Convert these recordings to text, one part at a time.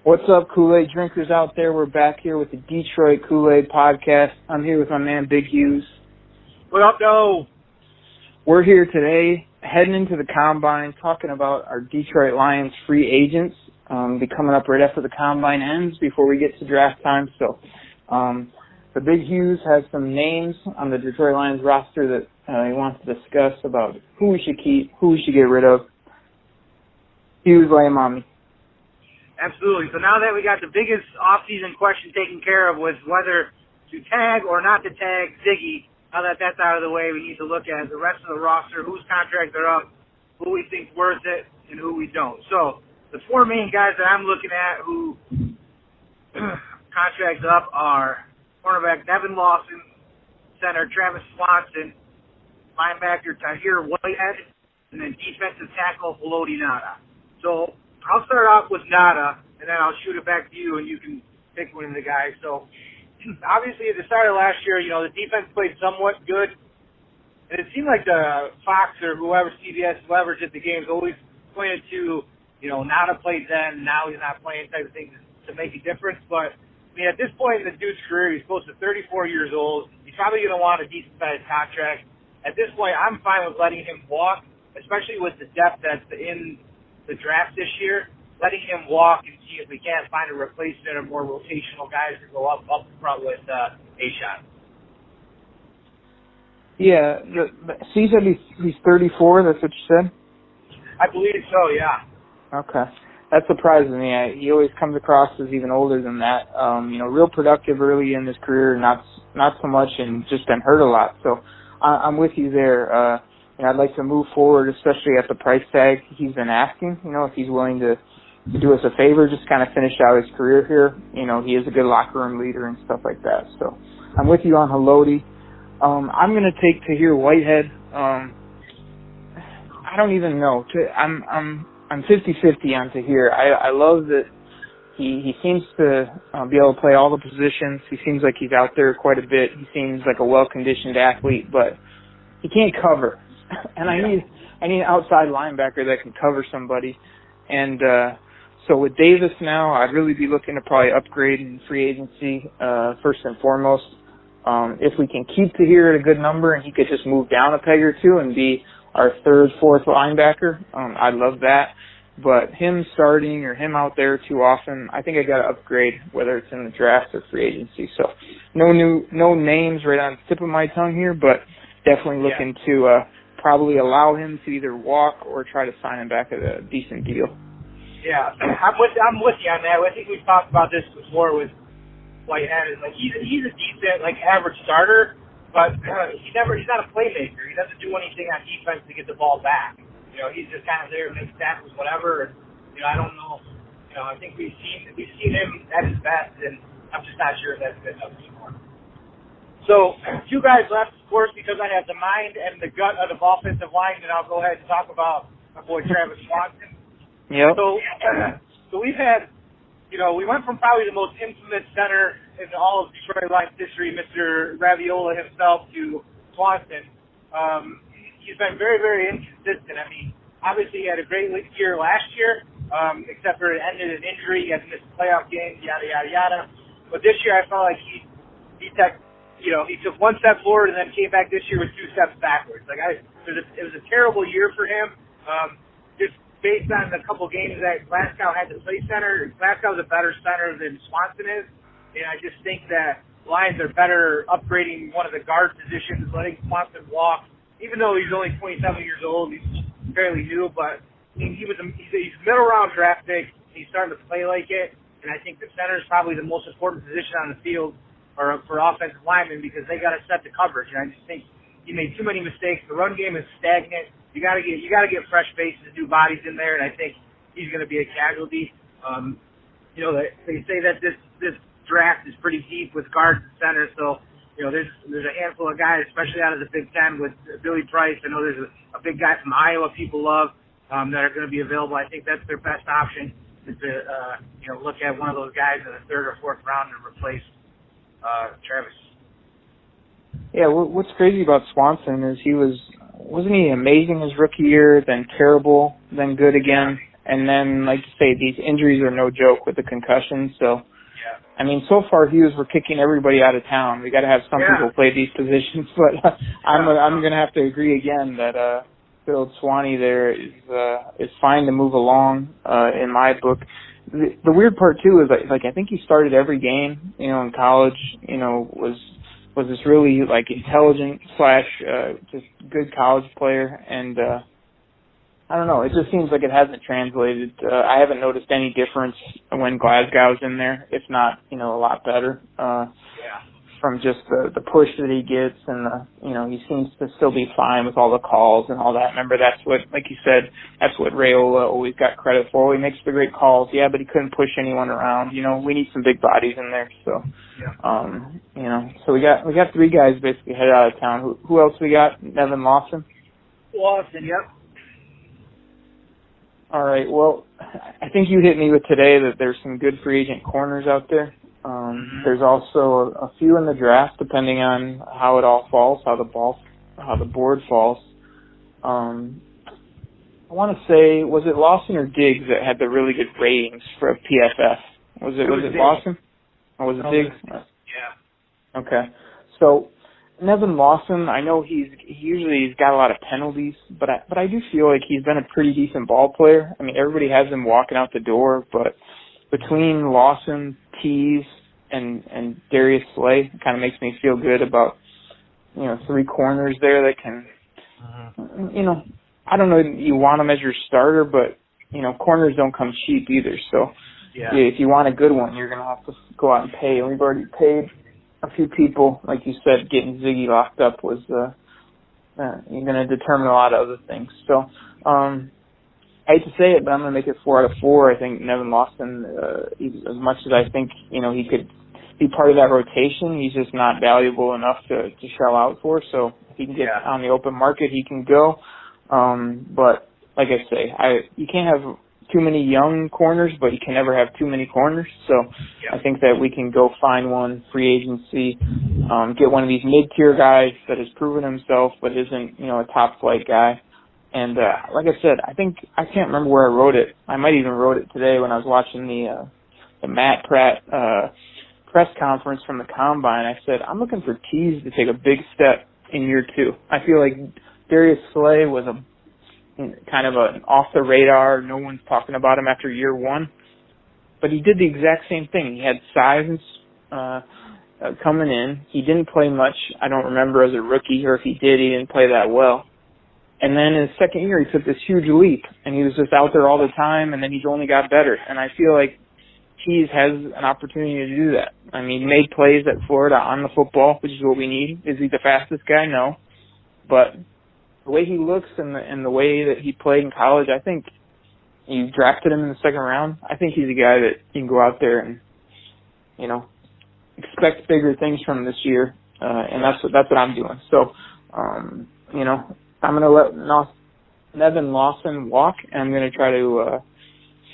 What's up, Kool-Aid drinkers out there? We're back here with the Detroit Koolaid Podcast. I'm here with my man, Big Hughes. What up, though? We're here today, heading into the Combine, talking about our Detroit Lions free agents. Be coming up right after the Combine ends before we get to draft time. So, the Big Hughes has some names on the Detroit Lions roster that he wants to discuss about who we should keep, who we should get rid of. Hughes, lay him on me. Absolutely. So now that we got the biggest off-season question taken care of was whether to tag or not to tag Ziggy, now that that's out of the way, we need to look at the rest of the roster, whose contracts are up, who we think's worth it, and who we don't. So the four main guys that I'm looking at who contracts up are cornerback Devin Lawson, center Travis Swanson, linebacker Tahir Whitehead, and then defensive tackle Haloti Ngata. So I'll start off with Ngata, and then I'll shoot it back to you, and you can pick one of the guys. So, obviously, at the start of last year, the defense played somewhat good, and it seemed like the Fox or whoever, CBS, whoever did the games always pointed to, Ngata played then, now he's not playing type of thing to make a difference. But, at this point in the dude's career, he's close to 34 years old. He's probably going to want a decent-sized contract. At this point, I'm fine with letting him walk, especially with the depth that's in the draft this year, letting him walk and see if we can't find a replacement or more rotational guys to go up front with A-Shot. Yeah, so you said he's 34, that's what you said? I believe so, yeah. Okay. That surprises me. He always comes across as even older than that. Real productive early in his career, not so much, and just been hurt a lot. So I'm with you there. I'd like to move forward, especially at the price tag he's been asking. If he's willing to do us a favor, just kind of finish out his career here. He is a good locker room leader and stuff like that. So I'm with you on Haloti. I'm going to take Tahir Whitehead. I don't even know. I'm 50-50 on Tahir. I love that he seems to be able to play all the positions. He seems like he's out there quite a bit. He seems like a well-conditioned athlete, but he can't cover. And I need an outside linebacker that can cover somebody. And so with Davis now, I'd really be looking to probably upgrade in free agency first and foremost. If we can keep Tahir at a good number and he could just move down a peg or two and be our third, fourth linebacker, I'd love that. But him starting or him out there too often, I think I got to upgrade, whether it's in the draft or free agency. So no names right on the tip of my tongue here, but definitely looking to probably allow him to either walk or try to sign him back at a decent deal. Yeah, I'm with you on that. I think we've talked about this before with Whitehead. He's a decent average starter, but he's not a playmaker. He doesn't do anything on defense to get the ball back. He's just kind of there to make tackles, whatever. And I don't know. I think we've seen him at his best, and I'm just not sure if that's good enough anymore. So, two guys left, of course, because I have the mind and the gut of the offensive line, and I'll go ahead and talk about my boy Travis Swanson. Yep. So we've had, we went from probably the most infamous center in all of Detroit Lions history, Mr. Raviola himself, to Swanson. He's been very, very inconsistent. Obviously he had a great year last year, except for it ended in injury. He had to miss playoff games, yada, yada, yada. But this year I felt like he took one step forward and then came back this year with two steps backwards. It was a terrible year for him. Just based on the couple games that Glasgow had to play center, Glasgow's a better center than Swanson is, and I just think that Lions are better upgrading one of the guard positions, letting Swanson walk. Even though he's only 27 years old, he's fairly new, but he's a middle round draft pick. He's starting to play like it, and I think the center is probably the most important position on the field for offensive linemen because they got to set the coverage. And I just think he made too many mistakes. The run game is stagnant. You got to get fresh faces, new bodies in there, and I think he's going to be a casualty. They say that this draft is pretty deep with guards and centers, so there's a handful of guys, especially out of the Big Ten with Billy Price. I know there's a big guy from Iowa people love that are going to be available. I think that's their best option is to look at one of those guys in the third or fourth round and replace Travis. Yeah, what's crazy about Swanson is wasn't he amazing his rookie year, then terrible, then good again, And then, like you say, these injuries are no joke with the concussions. So, Yeah. I mean, so far we're kicking everybody out of town. We got to have some people play these positions, but I'm going to have to agree again that Phil Swanee there is fine to move along in my book. The weird part too is like I think he started every game, in college. Was this really like intelligent / just good college player, and I don't know. It just seems like it hasn't translated. I haven't noticed any difference when Glasgow's in there. If not, a lot better. From just the push that he gets, and he seems to still be fine with all the calls and all that. Remember, that's what, like you said, that's what Raiola always got credit for. He makes the great calls, but he couldn't push anyone around. We need some big bodies in there. So, so we got 3 guys basically headed out of town. Who else we got? Nevin Lawson. Lawson, yep. All right. Well, I think you hit me with today that there's some good free agent corners out there. There's also a few in the draft, depending on how it all falls, how the board falls. I want to say, was it Lawson or Diggs that had the really good ratings for PFF? Was it Lawson? Or was it Diggs? Yeah. Okay. So Nevin Lawson, I know he's got a lot of penalties, but I do feel like he's been a pretty decent ball player. I mean, everybody has him walking out the door, but between Lawson, Tease, and Darius Slay, it kind of makes me feel good about 3 corners there that can, I don't know if you want them as your starter, but corners don't come cheap either. So if you want a good one, you're gonna have to go out and pay. And we've already paid a few people, like you said. Getting Ziggy locked up was you're gonna determine a lot of other things. So I hate to say it, but I'm going to make it 4 out of 4. I think Nevin Lawson, as much as I think, he could be part of that rotation, he's just not valuable enough to shell out for. So if he can get on the open market, he can go. But like I say, you can't have too many young corners, but you can never have too many corners. So I think that we can go find one free agency, get one of these mid-tier guys that has proven himself but isn't, a top-flight guy. And like I said, I can't remember where I wrote it. I might even wrote it today when I was watching the Matt Pratt press conference from the Combine. I said, I'm looking for Tease to take a big step in year 2. I feel like Darius Slay was kind of an off-the-radar. No one's talking about him after year 1. But he did the exact same thing. He had size coming in. He didn't play much. I don't remember as a rookie, or if he did, he didn't play that well. And then in his second year, he took this huge leap, and he was just out there all the time, and then he's only got better. And I feel like Tease has an opportunity to do that. I mean, he made plays at Florida on the football, which is what we need. Is he the fastest guy? No. But the way he looks and the way that he played in college, I think you drafted him in the second round. I think he's a guy that you can go out there and, expect bigger things from this year. And that's what I'm doing. So, I'm going to let Nevin Lawson walk, and I'm going to try to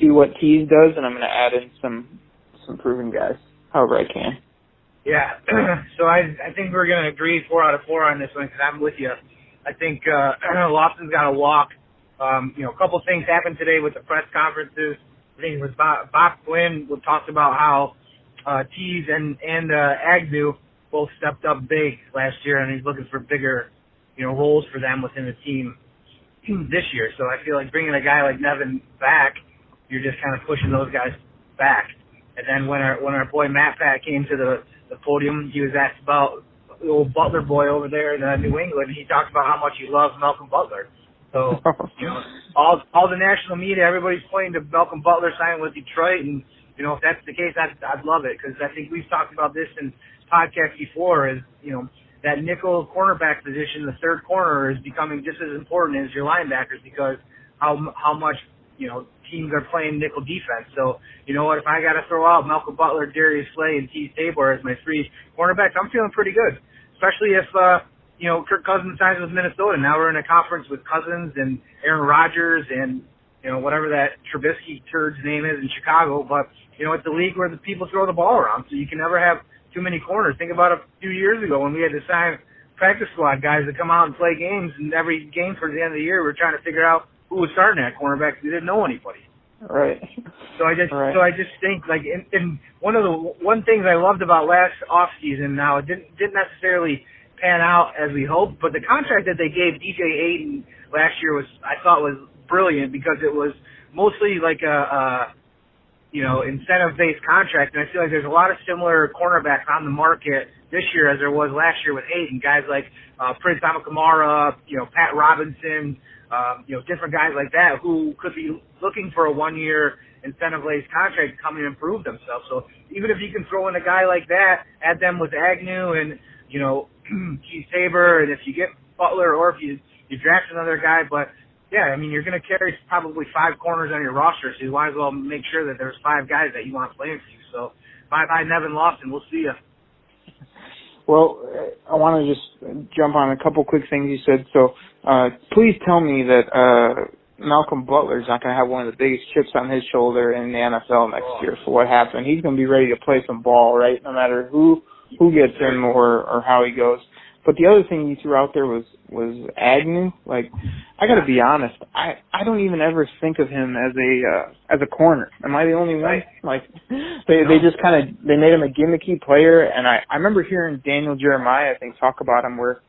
see what Tease does, and I'm going to add in some proven guys, however I can. Yeah, so I think we're going to agree 4 out of 4 on this one, because I'm with you. I think Lawson's got to walk. A couple things happened today with the press conferences. I think it was Bob Quinn talked about how Tease and Agnew both stepped up big last year, and he's looking for bigger roles for them within the team this year. So I feel like bringing a guy like Nevin back, you're just kind of pushing those guys back. And then when our boy Matt Pat came to the podium, he was asked about the old Butler boy over there in New England. He talked about how much he loves Malcolm Butler. So, all the national media, everybody's pointing to Malcolm Butler signing with Detroit. And, if that's the case, I'd love it, because I think we've talked about this in podcasts before, is, that nickel cornerback position, the third corner, is becoming just as important as your linebackers, because how much, teams are playing nickel defense. So, if I got to throw out Malcolm Butler, Darius Slay, and Tease Tabor as my 3 cornerbacks, I'm feeling pretty good, especially if, Kirk Cousins signs with Minnesota. Now we're in a conference with Cousins and Aaron Rodgers and, whatever that Trubisky turd's name is in Chicago. But, it's a league where the people throw the ball around, so you can never have too many corners. Think about a few years ago when we had to sign practice squad guys to come out and play games, and every game for the end of the year we're trying to figure out who was starting at cornerback because we didn't know anybody. Right. So I just think like in one things I loved about last off season. Now it didn't necessarily pan out as we hoped, but the contract that they gave DJ Ayton last year I thought was brilliant because it was mostly like a incentive-based contract, and I feel like there's a lot of similar cornerbacks on the market this year as there was last year with Ayton. Guys like Prince Amakamara, Pat Robinson, different guys like that who could be looking for a one-year incentive-based contract to come in and prove themselves. So even if you can throw in a guy like that, add them with Agnew and, Keith Tabor, and if you get Butler or if you draft another guy, but yeah, I mean, you're going to carry probably 5 corners on your roster, so you might as well make sure that there's 5 guys that you want playing for you. So, bye-bye, Nevin Lawson. We'll see you. Well, I want to just jump on a couple quick things you said. So, please tell me that Malcolm Butler's not going to have one of the biggest chips on his shoulder in the NFL next year for what happened. He's going to be ready to play some ball, right, no matter who gets him or how he goes. But the other thing you threw out there was Agnew. Like, I got to be honest, I don't even ever think of him as a corner. Am I the only one? Like, they just they made him a gimmicky player. And I remember hearing Daniel Jeremiah, I think, talk about him where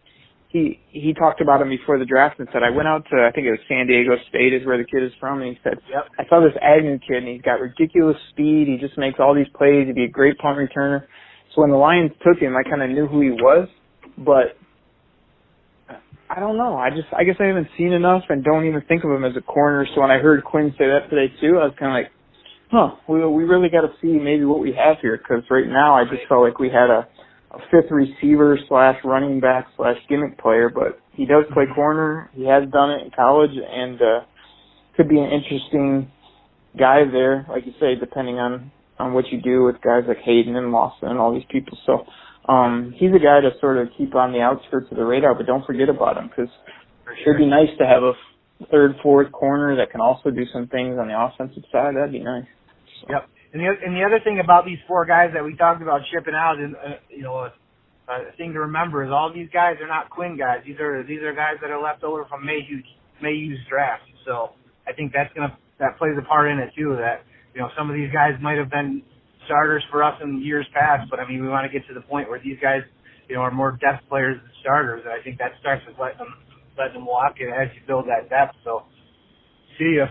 he talked about him before the draft and said, I went out to, I think it was San Diego State is where the kid is from, and he said, I saw this Agnew kid and he's got ridiculous speed. He just makes all these plays. He'd be a great punt returner. So when the Lions took him, I kind of knew who he was. But I don't know. I guess I haven't seen enough and don't even think of him as a corner. So when I heard Quinn say that today too, I was kind of like, we really got to see maybe what we have here, because right now I just felt like we had a fifth receiver / running back / gimmick player, but he does play corner. He has done it in college, and could be an interesting guy there, like you say, depending on what you do with guys like Hayden and Lawson and all these people. So he's a guy to sort of keep on the outskirts of the radar, but don't forget about him, because it'd be nice to have a third, fourth corner that can also do some things on the offensive side. That'd be nice. So. Yep. And the other thing about these 4 guys that we talked about shipping out, and a thing to remember is all these guys are not Quinn guys. These are guys that are left over from Mayhew's draft. So I think that plays a part in it too. That some of these guys might have been starters for us in years past, but I mean, we want to get to the point where these guys, are more depth players than starters, and I think that starts with letting them walk in as you build that depth. So, see ya.